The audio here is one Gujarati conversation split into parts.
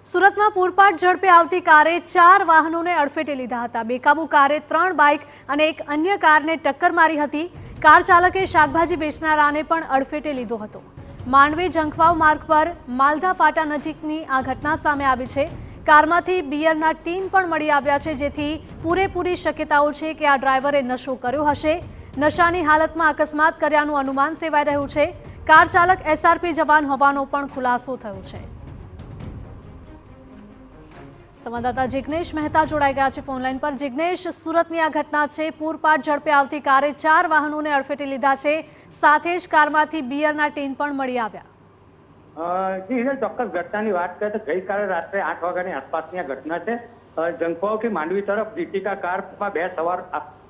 સુરતમાં પૂરપાટ ઝડપે આવતી કારે 4 વાહનોને અડફેટે લીધા હતા। બેકાબુ કારે 3 બાઇક અને એક અન્ય કારને ટક્કર મારી હતી। કાર ચાલકે શાકભાજી વેચનારાને પણ અડફેટે લીધો હતો। માંડવી જંખવાવ માર્ગ પર માલધા ફાટા નજીકની આ ઘટના સામે આવી છે। કારમાંથી બિયરના ટીન પણ મળી આવ્યા છે, જેથી પૂરેપૂરી શક્યતાઓ છે કે આ ડ્રાઈવરે નશો કર્યો હશે। નશાની હાલતમાં અકસ્માત કર્યાનું અનુમાન સેવાઈ રહ્યું છે। કાર ચાલક એસઆરપી જવાન હોવાનો પણ ખુલાસો થયો છે। સંવાદદાતા જિગ્નેશ મહેતા જોડાઈ ગયા છે ફોનલાઈન પર। જિગ્નેશ, સુરતની આ ઘટના છે। પૂરપાટ ઝડપે આવતી કારે 4 વાહનોને અડફેટે લીધા છે, સાથે જ કારમાંથી બિયરના ટીન પણ મળી આવ્યા। જી ચોક્કસ ઘટનાની વાત કરીએ તો ગઈકાલે રાત્રે 8 વાગ્યાની આસપાસની આ ઘટના છે। જંખવાવથી માંડવી તરફ જીટીકા કારમાં 2 સવાર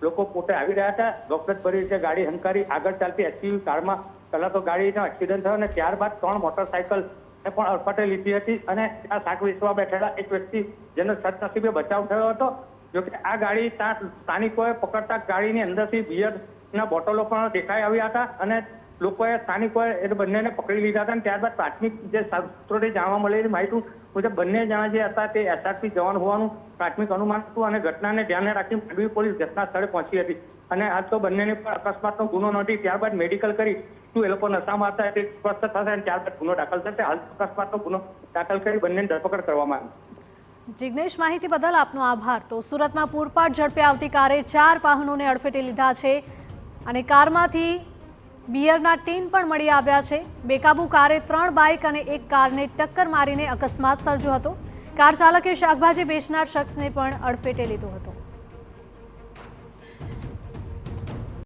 લોકો પોતે આવી રહ્યા હતા। ગફલતભરી રીતે ગાડી હંકારી આગળ ચાલતી એસયુવી કારમાં પહેલા તો ગાડીનો એક્સિડન્ટ થયો અને ત્યારબાદ 3 મોટરસાયકલ પણ અડફેટે લીધી હતી અને ત્યાં શાક વેચવા બેઠેલા એક વ્યક્તિ જેનો સદનસીબે બચાવ થયો હતો। જોકે આ ગાડી ત્યાં સ્થાનિકોએ પકડતા ગાડીની અંદરથી બિયરના બોટલો પણ દેખાઈ આવ્યા હતા અને સ્થાનિકોએ એ બંનેને પકડી લીધા હતા। ત્યારબાદ પ્રાથમિક જે સૂત્રોથી જાણવા મળેલી માહિતી મુજબ બંને જણા જે હતા તે એસઆરપી જવાન હોવાનું પ્રાથમિક અનુમાન હતું અને ઘટનાને ધ્યાને રાખી માંડવી પોલીસ ઘટના સ્થળે પહોંચી હતી અને આજ તો બંનેને પણ અકસ્માતનો ગુનો નોંધી ત્યારબાદ મેડિકલ કરી શું એ લોકો નશામાં હતા તે સ્પષ્ટ થશે અને ત્યારબાદ ગુનો દાખલ થશે। હાલ અકસ્માતનો ગુનો દાખલ કરી બંનેની ધરપકડ કરવામાં આવી। જિગ્નેશ, માહિતી બદલ આપનો આભાર। તો સુરતમાં પૂરપાટ ઝડપે આવતી કારે 4 વાહનોને અડફેટે લીધા છે અને કારમાંથી બિયરના ટીન પણ મળી આવ્યા છે। બેકાબુ કારે 3 બાઇક અને એક કારને ટક્કર મારીને અકસ્માત સર્જ્યો હતો। કાર ચાલકે શાકભાજી વેચનાર શખ્સને પણ અડફેટે લીધો હતો।